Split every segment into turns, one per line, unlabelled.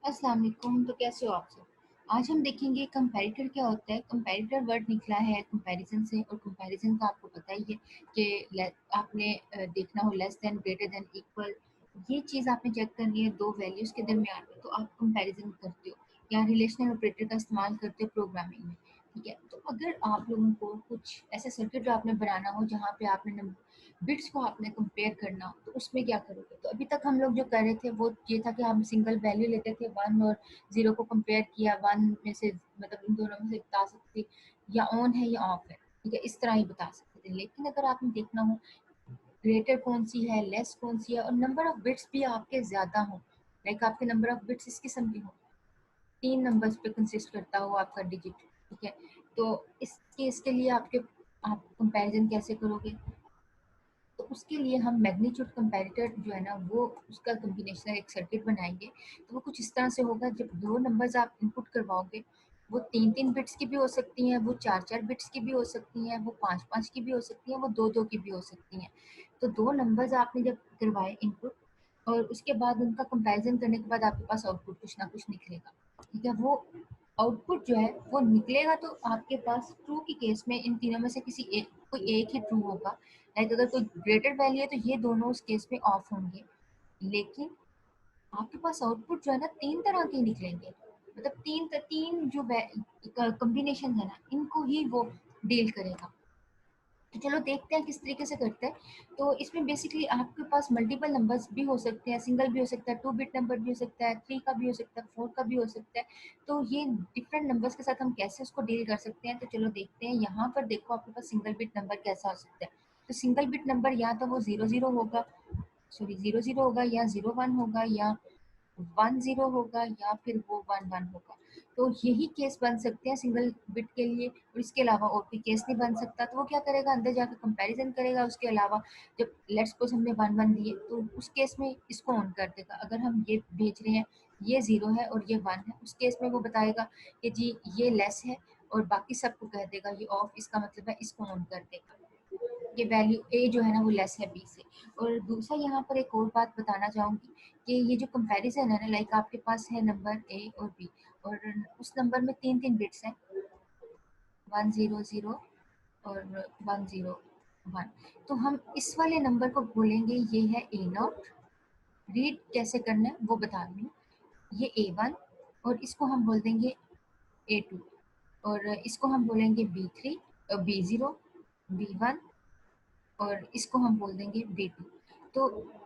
अस्सलाम वालेकुम। तो कैसे हो आप सब? आज हम देखेंगे कंपैरेटर क्या होता है। कंपैरेटर वर्ड निकला है कंपैरिजन से, और कंपैरिजन का आपको पता ही है कि आपने देखना हो less than, greater than, equal, ये चीज़ आपने चेक करनी है दो वैल्यूज़ के दरमियान में, तो आप कंपैरिजन करते हो या रिलेशनल ऑपरेटर का इस्तेमाल करते हो प्रोग्रामिंग में। ठीक है, तो अगर आप लोगों को कुछ ऐसा सर्किट जो आपने बनाना हो जहाँ पे आपने बिट्स को आपने कंपेयर करना हो, तो उसमें क्या करोगे? तो अभी तक हम लोग जो कर रहे थे वो ये था कि हम सिंगल वैल्यू लेते थे, वन और जीरो को कंपेयर किया, वन में से मतलब इन दोनों में से बता सकते या ऑन है या ऑफ है। ठीक है, इस तरह ही बता सकते थे। लेकिन अगर आपने देखना हो ग्रेटर कौन सी है, लेस कौन सी है, और नंबर ऑफ बिट्स भी आपके ज्यादा हो, लाइक आपके नंबर ऑफ बिट्स इस किस्म के हो, तीन नंबर्स पे कंसिस्ट करता हो आपका डिजिट। ठीक है, तो इस केस के लिए आप कंपैरिजन कैसे करोगे? तो उसके लिए हम मैग्नीट्यूड कंपैरेटर जो है ना, वो उसका कॉम्बिनेशनल एक सर्किट बनाएंगे। तो वो कुछ इस तरह से होगा, जब दो नंबर्स आप इनपुट करवाओगे, वो तीन तीन बिट्स की भी हो सकती हैं, वो चार चार बिट्स की भी हो सकती हैं, वो पाँच पाँच की भी हो सकती हैं, वो दो दो की भी हो सकती हैं। तो दो नंबर्स आपने जब करवाए इनपुट, और उसके बाद उनका कंपैरिजन करने के बाद आपके पास आउटपुट कुछ ना कुछ निकलेगा। ठीक है, वो आउटपुट जो है वो निकलेगा, तो आपके पास ट्रू की केस में इन तीनों में से कोई एक ही ट्रू होगा। लाइक अगर कोई ग्रेटर वैल्यू है तो ये दोनों उस केस में ऑफ होंगे। लेकिन आपके पास आउटपुट जो है ना तीन तरह के निकलेंगे, मतलब तीन जो कॉम्बिनेशन है ना, इनको ही वो डील करेगा। तो चलो देखते हैं किस तरीके से करते हैं। तो इसमें बेसिकली आपके पास मल्टीपल नंबर्स भी हो सकते हैं, सिंगल भी हो सकता है, टू बिट नंबर भी हो सकता है, थ्री का भी हो सकता है, फोर का भी हो सकता है। तो ये डिफरेंट नंबर्स के साथ हम कैसे उसको डील कर सकते हैं, तो चलो देखते हैं। यहाँ पर देखो आपके पास सिंगल बिट नंबर कैसा हो सकता है। तो सिंगल बिट नंबर या तो वो जीरो जीरो होगा, सॉरी जीरो जीरो होगा, या जीरो वन होगा, या वन जीरो होगा, या फिर वो वन वन होगा। तो यही केस बन सकते हैं सिंगल बिट के लिए, और इसके अलावा और कोई केस नहीं बन सकता। तो वो क्या करेगा, अंदर जाकर कंपैरिजन करेगा। उसके अलावा जब लेट्स सपोज हमने वन वन दिए, तो उस केस में इसको ऑन कर देगा। अगर हम ये भेज रहे हैं, ये जीरो है और ये वन है, उस केस में वो बताएगा कि जी ये लेस है, और बाकी सबको कह देगा ये ऑफ, इसका मतलब है इसको ऑन कर देगा। ये वैल्यू ए जो है ना वो लेस है बी से। और दूसरा यहाँ पर एक और बात बताना चाहूँगी कि ये जो कंपैरिजन है ना, लाइक आपके पास है नंबर ए और बी, और उस नंबर में तीन तीन बिट्स हैं, वन जीरो जीरो और वन जीरो वन। तो हम इस वाले नंबर को बोलेंगे ये है ए नॉट। रीड कैसे करना है वो बता रही हूँ। ये ए वन, और इसको हम बोल देंगे ए टू, और इसको हम बोलेंगे B three, B zero, B one, और इसको हम बोल देंगे B2। तो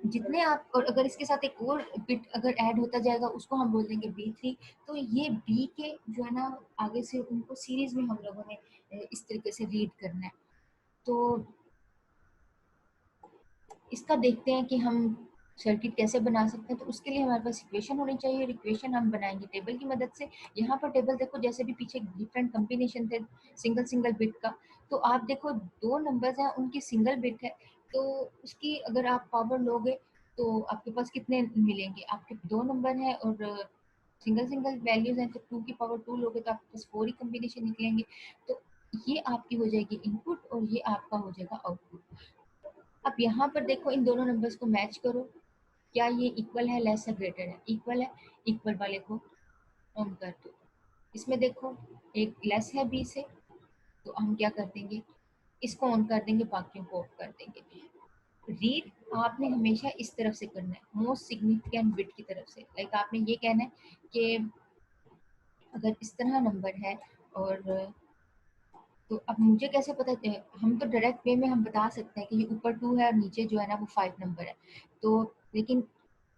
जितने आप, और अगर इसके साथ एक और बिट अगर ऐड होता जाएगा, उसको हम बोल देंगे B3। तो ये B के जो है ना, आगे से उनको सीरीज में हम लोगों ने इस तरीके से रीड करना है। तो इसका देखते हैं कि हम सर्किट कैसे बना सकते हैं। तो उसके लिए हमारे पास इक्वेशन होनी चाहिए, और इक्वेशन हम बनाएंगे टेबल की मदद से। यहाँ पर टेबल देखो, जैसे भी पीछे डिफरेंट कॉम्बिनेशन थे सिंगल सिंगल बिट का, तो आप देखो दो नंबर्स हैं उनकी सिंगल बिट है, तो उसकी अगर आप पावर लोगे तो आपके पास कितने मिलेंगे? आपके दो नंबर हैं और सिंगल सिंगल वैल्यूज हैं, तो टू की पावर टू लोगे तो आपके पास फोर ही कॉम्बिनेशन निकलेंगे। तो ये आपकी हो जाएगी इनपुट, और ये आपका हो जाएगा आउटपुट। अब यहाँ पर देखो इन दोनों नंबर्स को मैच करो, क्या ये इक्वल है, लेस है, ग्रेटर है? इक्वल है, इक्वल वाले को ऑन कर दो। इसमें देखो एक लेस है बी से, तो हम क्या कर देंगे, इसको ऑन कर देंगे, बाकियों को ऑफ कर देंगे। रीड आपने हमेशा इस तरफ से करना है, मोस्ट सिग्निफिकेंट बिट की तरफ से। लाइक आपने ये कहना है कि अगर इस तरह नंबर है, और तो अब मुझे कैसे पता है? हम तो डायरेक्ट वे में हम बता सकते हैं कि ये ऊपर टू है और नीचे जो है ना वो फाइव नंबर है। तो लेकिन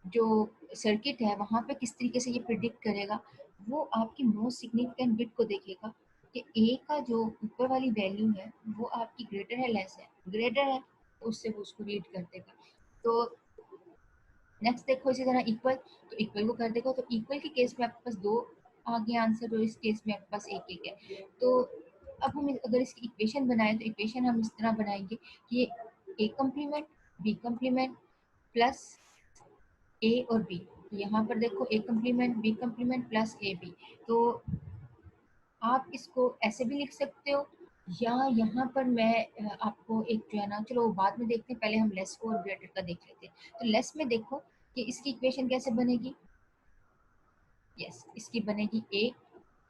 जो सर्किट है वहाँ पे किस तरीके से ये प्रिडिक्ट करेगा, वो आपकी मोस्ट सिग्निफिकेंट बिट को देखेगा कि ए का जो ऊपर वाली वैल्यू है वो आपकी ग्रेटर है, लेस है। ग्रेटर है तो उससे वो उसको रीड कर देगा। तो नेक्स्ट देखो इसी तरह इक्वल, तो इक्वल को कर देगा। तो इक्वल के केस में आपके पास दो आ गए आंसर, और इस केस में आपके पास एक एक है। तो अब हम अगर इसकी इक्वेशन बनाएं, तो इक्वेशन हम इस तरह बनाएंगे कि A complement B complement plus A और बी। तो यहाँ पर देखो A complement B complement plus A B. तो आप इसको ऐसे भी लिख सकते हो, या यहाँ पर मैं आपको एक जो है ना, चलो वो बाद में देखते हैं, पहले हम लेस को और ग्रेटर का देख लेते हैं। तो लेस में देखो कि इसकी इक्वेशन कैसे बनेगी। यस, इसकी बनेगी ए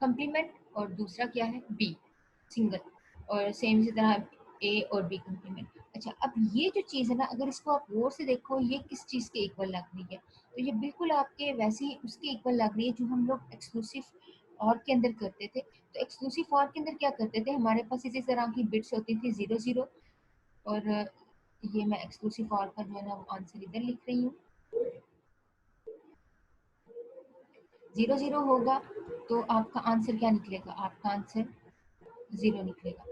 कंप्लीमेंट और दूसरा क्या है बी सिंगल, और सेम इसी तरह ए और बी कंप्लीमेंट। अच्छा, अब ये जो चीज़ है ना, अगर इसको आप गौर से देखो ये किस चीज़ के इक्वल लग रही है, तो ये बिल्कुल आपके वैसे ही उसके इक्वल लग रही है जो हम लोग एक्सक्लूसिव और के अंदर करते थे। तो एक्सक्लूसिव और के अंदर क्या करते थे, हमारे पास इसी तरह की बिट्स होती थी 0 0, और ये मैं एक्सक्लूसिव और का जो है ना वो आंसर इधर लिख रही हूँ। 0 0 होगा तो आपका आंसर क्या निकलेगा, आपका आंसर 0 निकलेगा।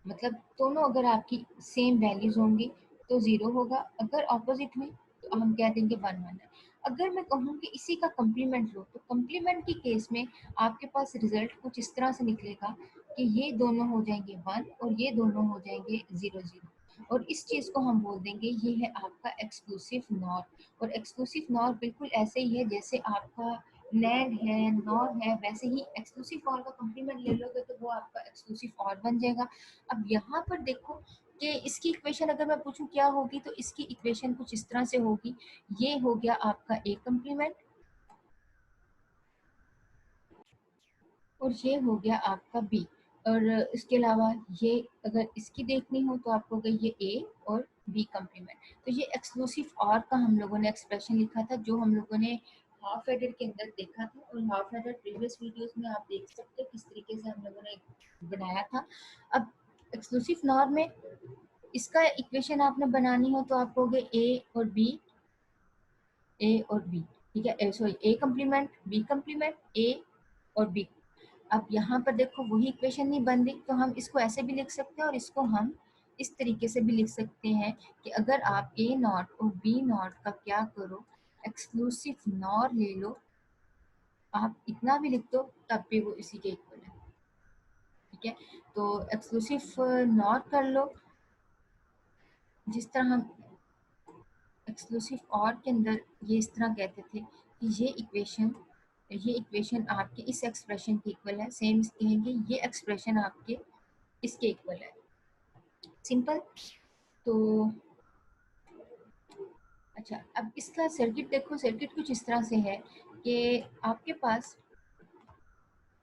मतलब दोनों अगर आपकी सेम वैल्यूज होंगी तो 0 होगा, अगर ऑपोजिट में तो हम कह देंगे 1 1 है। अगर मैं कहूँ कि इसी का कंप्लीमेंट लो, तो कंप्लीमेंट की केस में आपके पास रिजल्ट कुछ इस तरह से निकलेगा कि ये दोनों हो जाएंगे 1 और ये दोनों हो जाएंगे 0 0, और इस चीज़ को हम बोल देंगे ये है आपका एक्सक्लूसिव नॉर। और एक्सक्लूसिव नॉर बिल्कुल ऐसे ही है जैसे आपका नैंड है, नॉर है, वैसे ही एक्सक्लूसिव और का कंप्लीमेंट ले लोगे तो वो आपका एक्सक्लूसिव और बन जाएगा। अब यहाँ पर देखो कि इसकी इक्वेशन अगर मैं पूछूं क्या होगी, तो इसकी इक्वेशन कुछ इस तरह से होगी। ये हो गया आपका ए कंप्लीमेंट और ये हो गया आपका बी, और इसके अलावा ये अगर इसकी देखनी हो तो आपको होगा ये ए और बी कंप्लीमेंट। तो ये एक्सक्लूसिव और का हम लोगों ने एक्सप्रेशन लिखा था जो हम लोगों ने हाफ एडर के अंदर देखा था, और हाफ एडर प्रीवियस वीडियोस में आप देख सकते हो किस तरीके से हम लोगों ने बनाया था। अब एक्सक्लूसिव नॉर में इसका इक्वेशन आपने बनानी हो तो आप कहोगे ए और बी, ए और बी, ठीक है, सॉरी ए कंप्लीमेंट बी कंप्लीमेंट ए और बी। अब यहाँ पर देखो वही इक्वेशन नहीं बन रही, तो हम इसको ऐसे भी लिख सकते हैं और इसको हम इस तरीके से भी लिख सकते हैं कि अगर आप ए नॉट और बी नॉट का क्या करो, एक्सक्लूसिव नॉर ले लो, आप इतना भी लिख दो तब भी वो इसी के इक्वल है। ठीक है, तो एक्सक्लूसिव नॉर कर लो, जिस तरह हम एक्सक्लूसिव और के अंदर ये इस तरह कहते थे कि ये इक्वेशन आपके इस एक्सप्रेशन के इक्वल है, सेम कहेंगे ये एक्सप्रेशन आपके इसके इक्वल है। सिंपल। तो अच्छा, अब इसका सर्किट देखो, सर्किट कुछ इस तरह से है कि आपके पास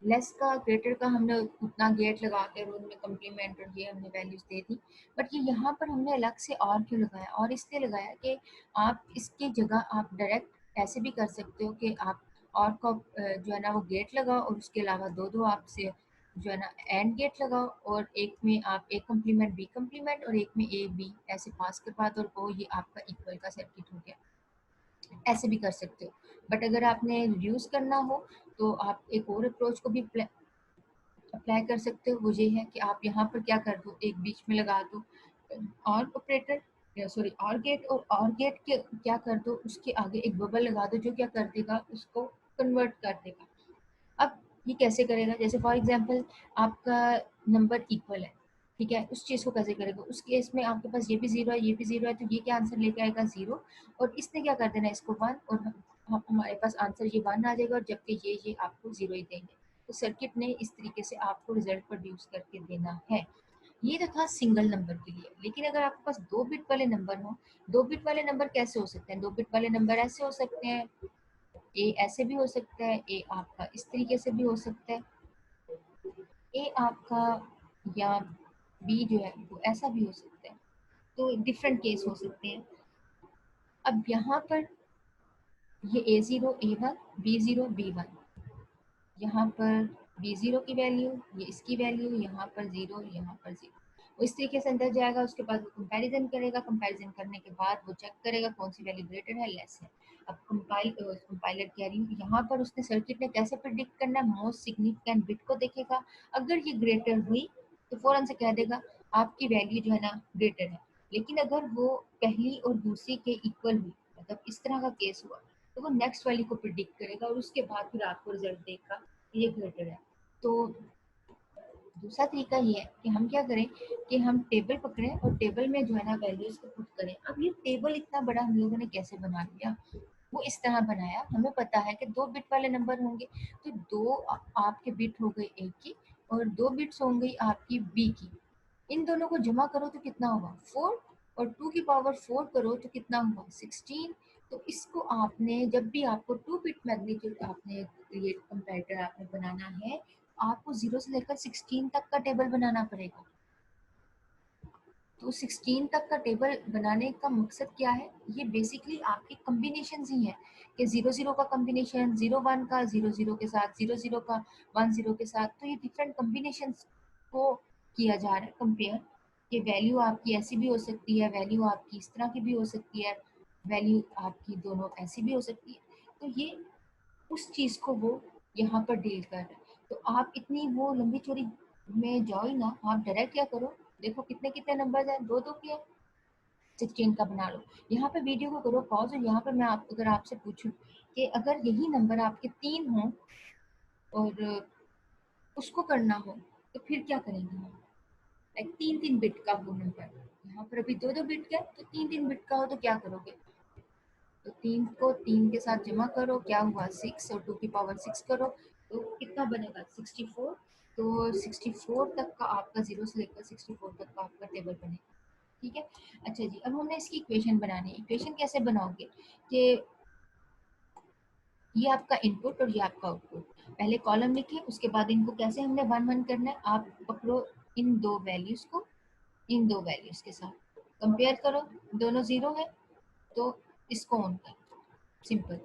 लेस का ग्रेटर का हमने उतना गेट लगा के रूम में कम्प्लीमेंट और ये हमने वैल्यूज दे दी, बट ये यहाँ पर हमने अलग से और क्यों लगाया, और इसलिए लगाया कि आप इसकी जगह आप डायरेक्ट ऐसे भी कर सकते हो कि आप और को जो है ना वो गेट लगाओ और उसके अलावा दो दो आपसे जो है ना एंड गेट लगाओ, और एक में आप ए कम्प्लीमेंट बी कम्प्लीमेंट और एक में ए बी ऐसे पास करवा दो और कहो ये आपका इक्वल का सर्किट हो गया। ऐसे भी कर सकते हो, बट अगर आपने यूज करना हो तो आप एक और अप्रोच को भी अप्लाई कर सकते हो। वो ये है कि आप यहाँ पर क्या कर दो, एक बीच में लगा दो और ऑपरेटर, सॉरी और गेट, और गेट के क्या कर दो उसके आगे एक बबल लगा दो जो क्या कर देगा, उसको कन्वर्ट कर देगा। अब ये कैसे करेगा, जैसे फॉर एग्जांपल आपका नंबर इक्वल है, ठीक है, उस चीज़ को कैसे करेगा, उस केस में आपके पास ये भी जीरो है ये भी जीरो है, तो ये क्या आंसर लेके आएगा जीरो, और इसने क्या कर देना इसको वन, और हमारे पास आंसर ये वन आ जाएगा, और जबकि ये आपको जीरो ही देंगे। तो सर्किट ने इस तरीके से आपको रिजल्ट प्रोड्यूस करके देना है। ये तो था सिंगल नंबर के लिए, लेकिन अगर आपके पास 2 बिट वाले नंबर हो, 2 बिट वाले नंबर कैसे हो सकते हैं, 2 बिट वाले नंबर ऐसे हो सकते हैं, ए ऐसे भी हो सकता है, ए आपका इस तरीके से भी हो सकता है, ए आपका या बी जो है वो ऐसा भी हो सकता है। तो डिफरेंट केस हो सकते हैं। अब यहाँ पर ये A0 A1 B0 B1, यहाँ पर B0 की वैल्यू, ये इसकी वैल्यू, यहाँ पर जीरो, यहाँ पर जीरो, वो इस तरीके से अंदर जाएगा। उसके बाद वो कंपैरिजन करेगा, कंपैरिजन करने के बाद वो चेक करेगा कौन सी वैल्यू ग्रेटर है लेस है। अब कंपाइलर कह रही हूँ, यहाँ पर उसने सर्किट ने कैसे प्रिडिक्ट करना है, मोस्ट सिग्निफिकेंट बिट को देखेगा, अगर ये ग्रेटर हुई तो फौरन से कह देगा आपकी वैल्यू जो है ना ग्रेटर है। लेकिन अगर वो पहली और दूसरी के इक्वल हुई, मतलब इस तरह का केस हुआ, तो वो नेक्स्ट वैल्यू को प्रिडिक्ट करेगा और उसके बाद फिर आपको रिजल्ट देगा ये ग्रेटर है। तो दूसरा तरीका ये है कि हम क्या करें कि हम टेबल पकड़ें और टेबल में जो है ना वैल्यूज को पुट करें। अब ये टेबल इतना बड़ा हम लोगों ने कैसे बना लिया, वो इस तरह बनाया, हमें पता है कि 2 बिट वाले नंबर होंगे, तो दो आपके बिट हो गए ए की और 2 बिट्स होंगी आपकी बी की। इन दोनों को जमा करो तो कितना होगा 4, और 2 की पावर 4 करो तो कितना होगा 16, तो इसको आपने जब भी आपको 2 बिट मैग्नीट्यूड आपने क्रिएट कंपैरेटर आपने बनाना है, आपको 0 से लेकर 16 तक का टेबल बनाना पड़ेगा। तो 16 तक का टेबल बनाने का मकसद क्या है? ये बेसिकली आपके कॉम्बिनेशंस ही हैं कि 0 0 का कॉम्बिनेशन, 0 1 का 0 0 के साथ, 0 0 का 1 0 के साथ। तो ये डिफरेंट कॉम्बिनेशंस को किया जा रहा है कंपेयर, कि वैल्यू आपकी ऐसी भी हो सकती है, वैल्यू आपकी इस तरह की भी हो सकती है, वैल्यू आपकी दोनों ऐसी भी हो सकती है। तो ये उस चीज़ को वो यहाँ पर डील कर रहा है। तो आप इतनी वो लंबी चौड़ी में जाओ ही ना, आप डायरेक्ट क्या करो, देखो कितने कितने नंबर हैं, दो दो के 16 का बना लो। यहाँ पे वीडियो को करो पॉज, और यहाँ पर मैं आप अगर आपसे पूछूं कि अगर यही नंबर आपके 3 हों और उसको करना हो, तो फिर क्या करेंगे हम? लाइक 3 3 बिट का वो नंबर, यहाँ पर अभी दो दो बिट का, तो 3 3 बिट का हो तो क्या करोगे? तो 3 को 3 के साथ जमा करो, क्या हुआ 6, और 2 की पावर 6 करो, तो कितना बनेगा 64। तो 64 तक का आपका 0 से लेकर 64 तक का आपका टेबल बनेगा। ठीक है। अच्छा जी, अब हमने इसकी इक्वेशन बनानी है। इक्वेशन कैसे बनाओगे कि ये आपका इनपुट और ये आपका आउटपुट, पहले कॉलम लिखे, उसके बाद इनको कैसे हमने वन वन करना है, आप पकड़ो इन दो वैल्यूज को, इन दो वैल्यूज के साथ कंपेयर करो, दोनों जीरो है तो इसको ऑन कर, सिंपल।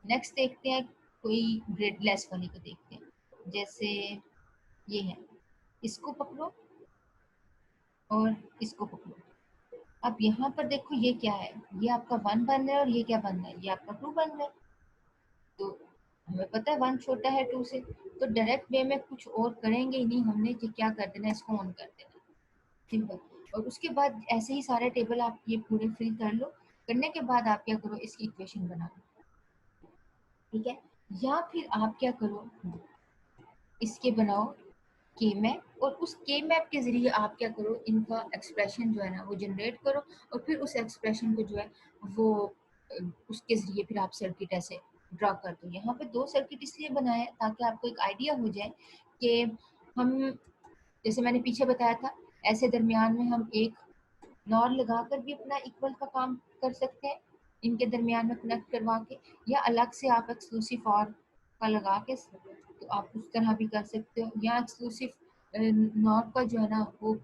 नेक्स्ट देखते हैं, कोई ग्रेड लेस वाली को देखते हैं, जैसे ये है, इसको पकड़ो और इसको पकड़ो। अब यहाँ पर देखो ये क्या है, ये आपका 1 बन रहा है और ये क्या बन रहा है, ये आपका 2 बन रहा है। तो हमें पता है 1 छोटा है 2 से, तो डायरेक्ट वे में कुछ और करेंगे ही नहीं, हमने कि क्या कर देना, इसको ऑन कर देना, सिंपल। और उसके बाद ऐसे ही सारे टेबल आप ये पूरे फिल कर लो। करने के बाद आप क्या करो, इसकी इक्वेशन बना लो, ठीक है। या फिर आप क्या करो, इसके बनाओ के मैप, और उस के मैप के जरिए आप क्या करो, इनका एक्सप्रेशन जो है ना वो जनरेट करो, और फिर उस एक्सप्रेशन को जो है वो उसके जरिए फिर आप सर्किट ऐसे ड्रा कर दो। यहाँ पे दो सर्किट इसलिए बनाया है ताकि आपको एक आइडिया हो जाए कि हम, जैसे मैंने पीछे बताया था, ऐसे दरमियान में हम एक नॉर लगा कर भी अपना इक्वल का काम कर सकते हैं, इनके दरमियान में कनेक्ट करवा के, या अलग से आप एक्सक्लूसिव और का लगा के तो आप उस तरह भी कर सकते हो, या एक्सक्लूसिव नॉट का जो है ना वो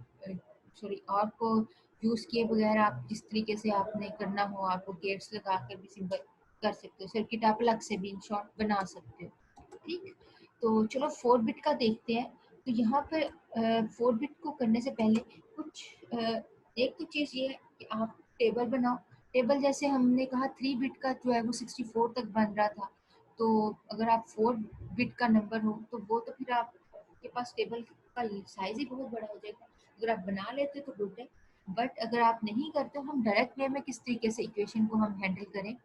सॉरी और को यूज़ किए बगैर आप जिस तरीके से आपने करना हो, आपको गेट्स लगा कर भी सिंपल कर सकते हो, सर्किट आप अलग से भी इन शॉर्ट बना सकते हो। ठीक, तो चलो 4 बिट का देखते हैं। तो यहाँ पर 4 बिट को करने से पहले कुछ एक तो चीज़ ये है कि आप टेबल बनाओ। टेबल जैसे हमने कहा 3 बिट का जो है वो 64 तक बन रहा था, तो अगर आप 4 बिट का नंबर हो तो वो तो फिर आपके पास टेबल का साइज ही बहुत बड़ा हो जाएगा। अगर आप बना लेते तो गुड है, बट अगर आप नहीं करते, हम डायरेक्ट वे में किस तरीके से इक्वेशन को हम हैंडल करें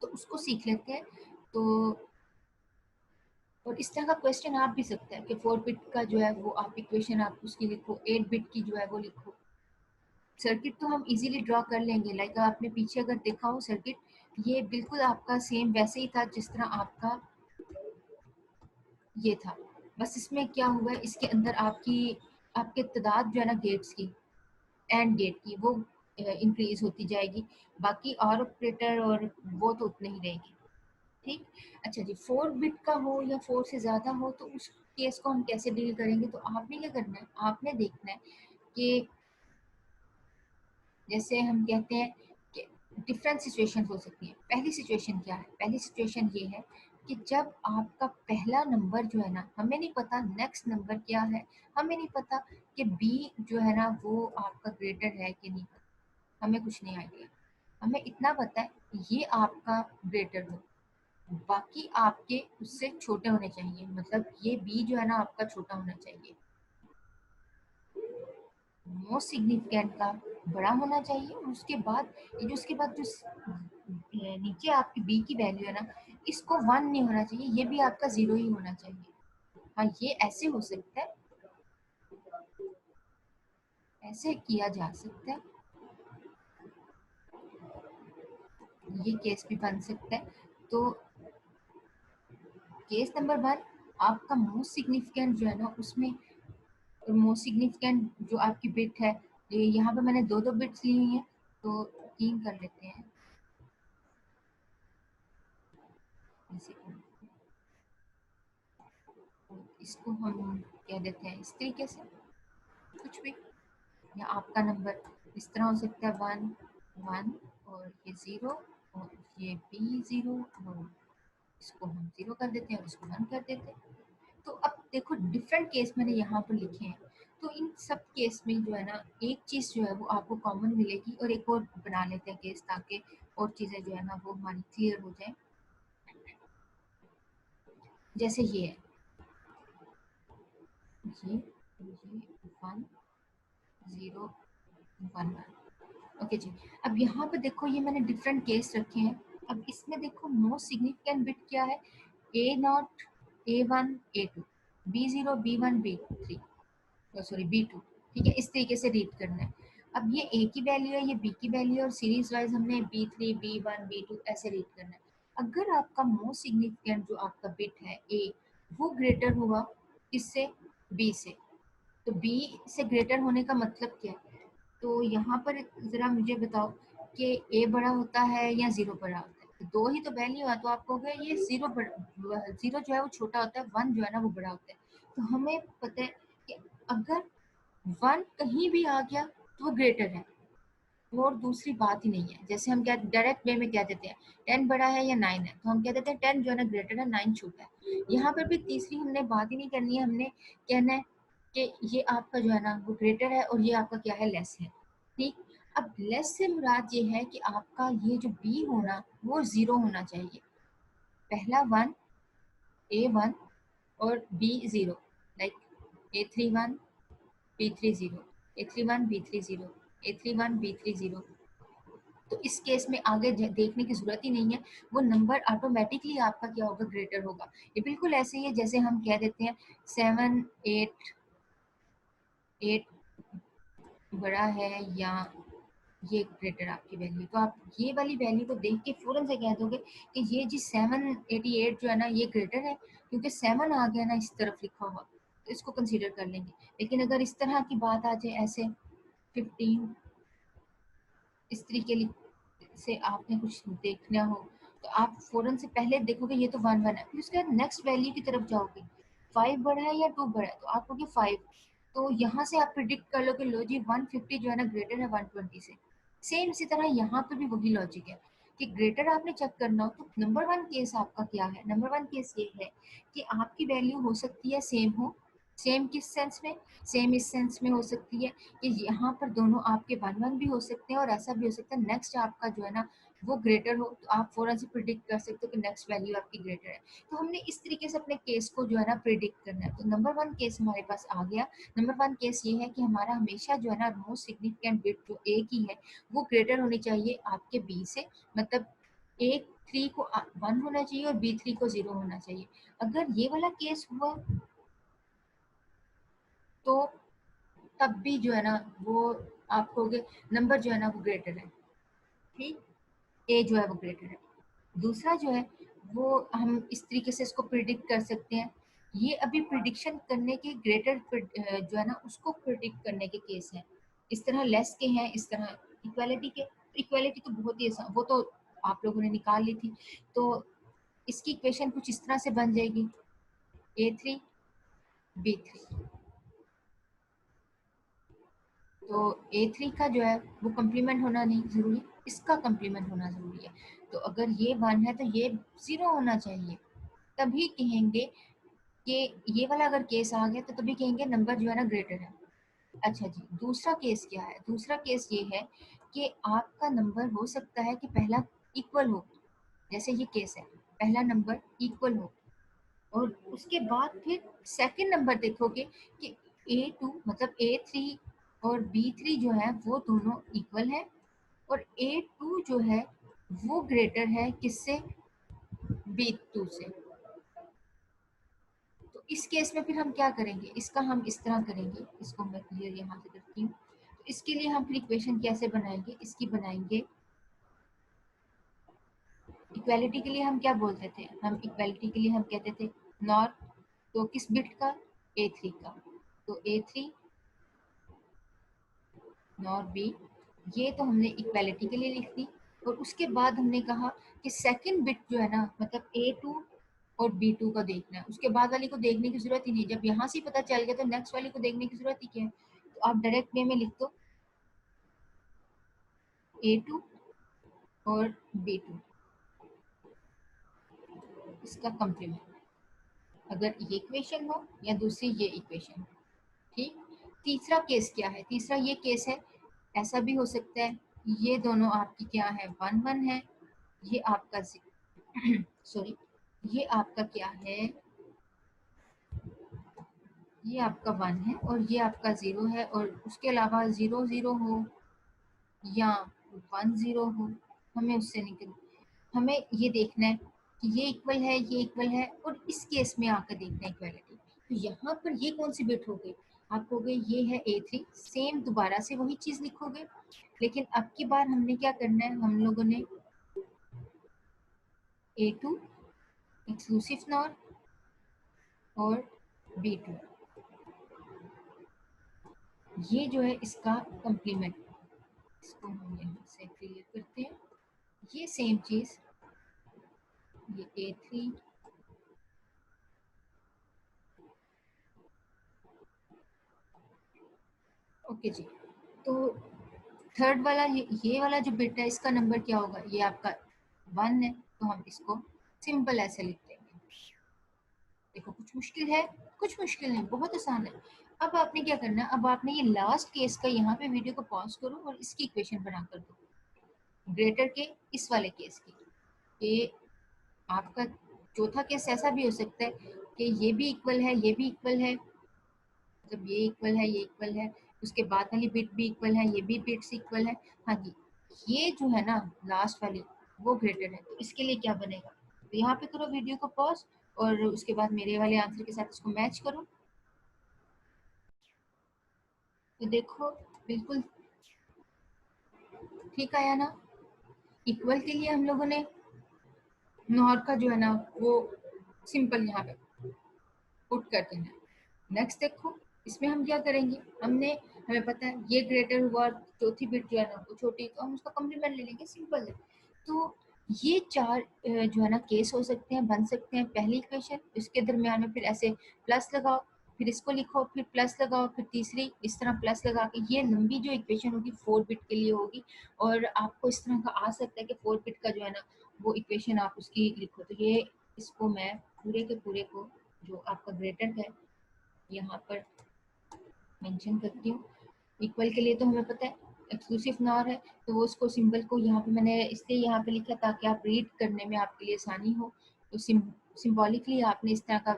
तो उसको सीख लेते हैं। तो और इस तरह का क्वेश्चन आप भी सकते हैं कि 4 बिट का जो है वो आप इक्वेशन आप उसकी लिखो, 8 बिट की जो है वो लिखो। सर्किट तो हम इजीली ड्रॉ कर लेंगे, लाइक आपने पीछे अगर देखा हो सर्किट, ये बिल्कुल आपका सेम वैसे ही था जिस तरह आपका ये था। बस इसमें क्या हुआ है, इसके अंदर आपकी आपके तादाद जो है ना गेट्स की, एंड गेट की, वो इंक्रीज होती जाएगी, बाकी और ऑपरेटर और वो तो उतने ही रहेगी। ठीक। अच्छा जी, 4 बिट का हो या 4 से ज़्यादा हो तो उस केस को हम कैसे डील करेंगे, तो आपने क्या करना है, आपने देखना है कि जैसे हम कहते हैं कि डिफरेंट सिचुएशन हो सकती है। पहली सिचुएशन क्या है, पहली सिचुएशन ये है कि जब आपका पहला नंबर जो है ना, हमें नहीं पता नेक्स्ट नंबर क्या है, हमें नहीं पता कि बी जो है ना वो आपका ग्रेटर है कि नहीं, हमें कुछ नहीं आइडिया। हमें इतना पता है ये आपका ग्रेटर हो, बाकी आपके उससे छोटे होने चाहिए, मतलब ये बी जो है ना आपका छोटा होना चाहिए, मोस्ट सिग्निफिकेंट का बड़ा होना चाहिए। और उसके बाद ये जो उसके बाद जो नीचे आपकी बी की वैल्यू है ना, इसको 1 नहीं होना चाहिए, ये भी आपका 0 ही होना चाहिए। हाँ, ये ऐसे हो सकता है, ऐसे किया जा सकता है, ये केस भी बन सकता है। तो केस नंबर 1, आपका मोस्ट सिग्निफिकेंट जो है ना उसमें, मोस्ट सिग्निफिकेंट जो आपकी बिट है, ये यहाँ पे मैंने दो दो बिट्स ली हुई हैं, तो 3 कर लेते हैं। इसको हम कह देते हैं इस तरीके से कुछ भी, या आपका नंबर इस तरह हो सकता है 1 1 और ये 0 और ये भी 0 और इसको हम 0 कर देते हैं और इसको 1 कर देते हैं। तो अब देखो डिफरेंट केस मैंने यहाँ पर लिखे हैं, तो इन सब केस में जो है ना एक चीज़ जो है वो आपको कॉमन मिलेगी, और एक और बना लेते हैं केस ताकि और चीज़ें जो है ना वो हमारी क्लियर हो जाए। जैसे ये है, ये 1 0 1 1। ओके जी। अब यहाँ पर देखो ये मैंने डिफरेंट केस रखे हैं। अब इसमें देखो मोस्ट सिग्निफिकेंट बिट क्या है, A0 A1 A2 B0 B1 B3, sorry B2, ठीक है, इस तरीके से रीड करना है। अब ये A की वैल्यू है, ये B की वैल्यू है, और सीरीज वाइज हमने B3 B1 B2 ऐसे रीड करना है। अगर आपका मोस्ट सिग्निफिकेंट जो आपका बिट है A, वो ग्रेटर हुआ इससे B से, तो B से ग्रेटर होने का मतलब क्या है, तो यहाँ पर ज़रा मुझे बताओ कि A बड़ा होता है या 0 बड़ा होता है, तो दो ही तो वैल्यू है, तो आप कहोगे ये 0 0 जो है वो छोटा होता है, 1 जो है ना वो बड़ा होता है। तो हमें पता है कि अगर 1 कहीं भी आ गया तो वो ग्रेटर है, और दूसरी बात ही नहीं है। जैसे हम क्या डायरेक्ट वे में क्या देते हैं, 10 बड़ा है या 9 है, तो हम क्या देते हैं 10 जो है ना ग्रेटर है, 9 छोटा है। यहाँ पर भी तीसरी हमने बात ही नहीं करनी है, हमने कहना है कि ये आपका जो है ना वो ग्रेटर है और ये आपका क्या है, लेस है। ठीक। अब लेस से मुराद ये है कि आपका ये जो बी होना वो 0 होना चाहिए। पहला 1 A1 और B0, like A31 B30 A31 B30 A31 B30। तो इस केस में आगे देखने की जरूरत ही नहीं है, वो नंबर ऑटोमेटिकली आपका क्या होगा, ग्रेटर होगा। ये बिल्कुल ऐसे ही है जैसे हम कह देते हैं 7 8 8 बड़ा है या ये ग्रेटर आपकी वैल्यू, तो आप ये वाली वैल्यू को देख के फौरन से कह दोगे कि ये जी 788 जो है ना ये ग्रेटर है, क्योंकि 7 आ गया ना इस तरफ लिखा हुआ, तो इसको कंसीडर कर लेंगे। लेकिन अगर इस तरह की बात आ जाए, ऐसे 15 इस तरीके से आपने कुछ देखना हो, तो आप फौरन से पहले देखोगे ये तो 1 1 है, फिर उसके बाद नेक्स्ट वैल्यू की तरफ जाओगे, 5 बड़ा है या 2 बड़ा है, तो आप कहोगे 5। तो यहाँ से आप प्रिडिक्ट कर लो कि लो जी 150 जो है ना ग्रेटर है 120 से। सेम इसी तरह यहाँ पर भी वही लॉजिक है कि ग्रेटर आपने चेक करना हो, तो नंबर 1 केस आपका क्या है, नंबर 1 केस ये है कि आपकी वैल्यू हो सकती है सेम हो। सेम किस सेंस में, सेम इस सेंस में हो सकती है कि यहाँ पर दोनों आपके 1 1 भी हो सकते हैं, और ऐसा भी हो सकता है नेक्स्ट आपका जो है ना वो ग्रेटर हो, तो आप फौरन से प्रिडिक्ट कर सकते हो कि नेक्स्ट वैल्यू आपकी ग्रेटर है। तो हमने इस तरीके से अपने केस को जो है ना प्रिडिक्ट करना है। तो नंबर 1 केस हमारे पास आ गया। नंबर 1 केस ये है कि हमारा हमेशा जो है ना मोस्ट सिग्निफिकेंट बिट जो ए की है वो ग्रेटर होनी चाहिए आपके बी से, मतलब A3 को 1 होना चाहिए और B3 को 0 होना चाहिए। अगर ये वाला केस हुआ तो तब भी जो है ना वो आप कहोगे नंबर जो है ना वो ग्रेटर है। ठीक, ए जो है वो ग्रेटर है। दूसरा जो है वो हम इस तरीके से इसको प्रिडिक्ट कर सकते हैं। ये अभी प्रिडिक्शन करने के ग्रेटर जो है ना उसको प्रिडिक्ट करने के केस हैं। इस तरह लेस के हैं, इस तरह इक्वालिटी के। इक्वालिटी तो बहुत ही आसान, वो तो आप लोगों ने निकाल ली थी। तो इसकी इक्वेशन कुछ इस तरह से बन जाएगी, A3 B3। तो A3 का जो है वो कम्प्लीमेंट होना नहीं ज़रूरी, इसका कम्प्लीमेंट होना ज़रूरी है। तो अगर ये 1 है तो ये 0 होना चाहिए, तभी कहेंगे कि ये वाला अगर केस आ गया तो तभी कहेंगे नंबर जो है ना ग्रेटर है। अच्छा जी, दूसरा केस क्या है, दूसरा केस ये है कि आपका नंबर हो सकता है कि पहला इक्वल हो, जैसे ये केस है, पहला नंबर इक्वल हो, और उसके बाद फिर सेकंड नंबर देखोगे कि A2 मतलब A3 और B3 जो है वो दोनों इक्वल है, और A2 जो है वो ग्रेटर है किससे, B2 से। तो इस केस में फिर हम क्या करेंगे, इसका हम इस तरह करेंगे, इसको मैं क्लियर यहाँ से करती हूँ। तो इसके लिए हम फिर इक्वेशन कैसे बनाएंगे, इसकी बनाएंगे इक्वालिटी के लिए हम क्या बोलते थे, हम इक्वालिटी के लिए हम कहते थे नॉर, तो किस बिट का, A3 का, तो A3 नॉर बी, ये तो हमने इक्वालिटी के लिए लिख दी। और उसके बाद हमने कहा कि सेकंड बिट जो है ना मतलब A2 और B2 का देखना है, उसके बाद वाली को देखने की जरूरत ही नहीं। जब यहाँ से पता चल गया तो नेक्स्ट वाली को देखने की जरूरत ही क्या है। तो आप डायरेक्ट वे में लिख दो A2 और B2 इसका कंप्लीमेंट, अगर ये इक्वेशन हो या दूसरी ये इक्वेशन हो। ठीक। तीसरा केस क्या है, तीसरा ये केस है, ऐसा भी हो सकता है ये दोनों आपकी क्या है 1 1 है, ये आपका सॉरी ये आपका क्या है, ये आपका 1 है और ये आपका 0 है, और उसके अलावा 0 0 हो या 1 0 हो, हमें उससे निकल, हमें ये देखना है कि ये इक्वल है ये इक्वल है, और इस केस में आकर देखना है इक्वालिटी। तो यहाँ पर ये कौन सी बिट हो गई, आप कहोगे ये है A3, सेम दोबारा से वही चीज लिखोगे, लेकिन अब की बार हमने क्या करना है, हम लोगों ने A2 एक्सक्लूसिव नॉर और B2 ये जो है इसका कंप्लीमेंट, इसको हम यहाँ से क्लियर करते हैं। ये सेम चीज, ये A3 ओके जी। तो थर्ड वाला ये वाला जो बिट है इसका नंबर क्या होगा, ये आपका 1 है, तो हम इसको सिंपल ऐसे लिख देंगे। देखो कुछ मुश्किल है, कुछ मुश्किल नहीं, बहुत आसान है। अब आपने क्या करना है, अब आपने ये लास्ट केस का यहाँ पे वीडियो को पॉज करो और इसकी इक्वेशन बना कर दो ग्रेटर के इस वाले केस की। ये आपका चौथा केस ऐसा भी हो सकता है कि ये भी इक्वल है ये भी इक्वल है, जब ये इक्वल है ये इक्वल है, उसके बाद वाली बिट भी इक्वल है, ये भी बिट्स इक्वल है। हाँ जी, ये जो है ना लास्ट वाली वो ग्रेटर है, तो इसके लिए क्या बनेगा, तो यहाँ पे करो वीडियो को पॉज और उसके बाद मेरे वाले आंसर के साथ इसको मैच करो। तो देखो बिल्कुल ठीक आया ना। इक्वल के लिए हम लोगों ने नॉर का जो है ना वो सिंपल यहाँ पे पुट कर देना है। नेक्स्ट देखो इसमें हम क्या करेंगे, हमें पता है ये ग्रेटर हुआ, चौथी बिट जो है ना वो छोटी, तो हम उसका कॉम्प्लीमेंट ले लेंगे, सिंपल है। तो ये चार जो है ना केस हो सकते हैं, बन सकते हैं। पहली इक्वेशन, इसके दरमियान में फिर ऐसे प्लस लगाओ, फिर इसको लिखो, फिर प्लस लगाओ, फिर तीसरी इस तरह प्लस लगा के, ये लंबी जो इक्वेशन होगी 4 बिट के लिए होगी। और आपको इस तरह का आ सकता है कि 4 बिट का जो है ना वो इक्वेशन आप उसकी लिखो। तो ये इसको मैं पूरे के पूरे को जो आपका ग्रेटर है यहाँ पर मेंशन करती हूँ। इक्वल के लिए तो हमें पता है एक्सक्लूसिव नॉर है, तो वो उसको सिंबल को यहाँ पे मैंने इसलिए यहाँ पे लिखा ताकि आप रीड करने में आपके लिए आसानी हो। तो सिंबॉलिकली आपने इस तरह का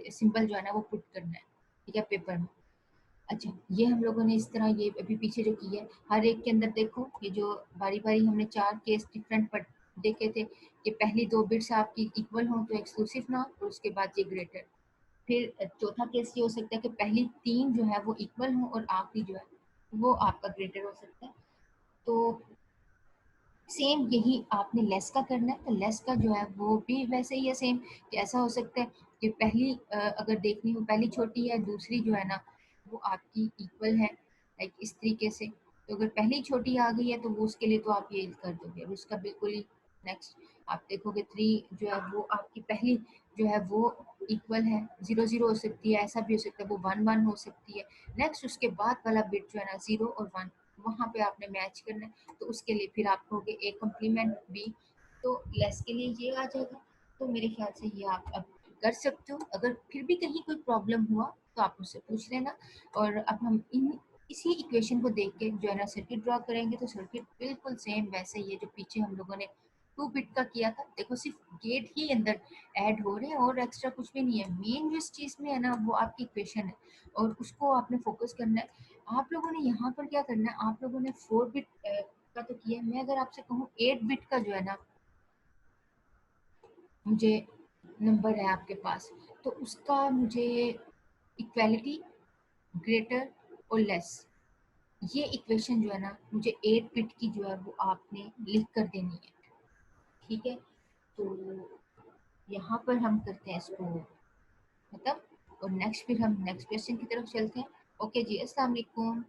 सिंबल जो है ना वो पुट करना है, ठीक है, पेपर में। अच्छा, ये हम लोगों ने इस तरह ये अभी पीछे जो की है, हर एक के अंदर देखो ये जो बारी बारी हमने 4 केस डिफरेंट पर देखे थे कि पहली 2 बिट्स आपकी इक्वल हो तो एक्सक्लूसिव नॉर, और उसके बाद ये ग्रेटर। फिर चौथा केस ये हो सकता है कि पहली 3 जो है वो इक्वल हो और आखिरी जो है वो आपका ग्रेटर हो सकता है। तो सेम यही आपने लेस का करना है, तो लेस का जो है वो भी वैसे ही है सेम, कि ऐसा हो सकता है कि पहली अगर देखनी हो पहली छोटी है, दूसरी जो है ना वो आपकी इक्वल है, लाइक इस तरीके से। तो अगर पहली छोटी आ गई है तो वो उसके लिए तो आप ये कर दोगे, और उसका बिल्कुल ही नेक्स्ट आप देखोगे 3 जो है वो आपकी पहली जो है वो इक्वल है, 0 0 हो सकती है, ऐसा भी हो सकता है वो 1 1 हो सकती है। नेक्स्ट उसके बाद वाला बिट जो है ना 0 और 1, वहाँ पे आपने मैच करना है, तो उसके लिए फिर आप कहोगे ए कम्प्लीमेंट बी। तो लेस के लिए ये आ जाएगा। तो मेरे ख्याल से ये आप अब कर सकते हो। अगर फिर भी कहीं कोई प्रॉब्लम हुआ तो आप मुझसे पूछ लेना। और अब हम इन इसी इक्वेशन को देख के जो है ना सर्किट ड्रॉ करेंगे, तो सर्किट बिल्कुल सेम वैसे ही है जो पीछे हम लोगों ने 2 बिट का किया था। देखो सिर्फ गेट ही अंदर ऐड हो रहे हैं और एक्स्ट्रा कुछ भी नहीं है। मेन जो इस चीज़ में है ना वो आपकी इक्वेशन है, और उसको आपने फोकस करना है। आप लोगों ने यहाँ पर क्या करना है, आप लोगों ने 4 बिट का तो किया है। मैं अगर आपसे कहूँ 8 बिट का जो है ना मुझे नंबर है आपके पास, तो उसका मुझे इक्वालिटी, ग्रेटर और लेस, ये इक्वेशन जो है ना मुझे 8 बिट की जो है वो आपने लिख कर देनी है, ठीक है। तो यहाँ पर हम करते हैं इसको खत्म, और नेक्स्ट फिर हम नेक्स्ट क्वेश्चन की तरफ चलते हैं। ओके जी, अस्सलाम वालेकुम।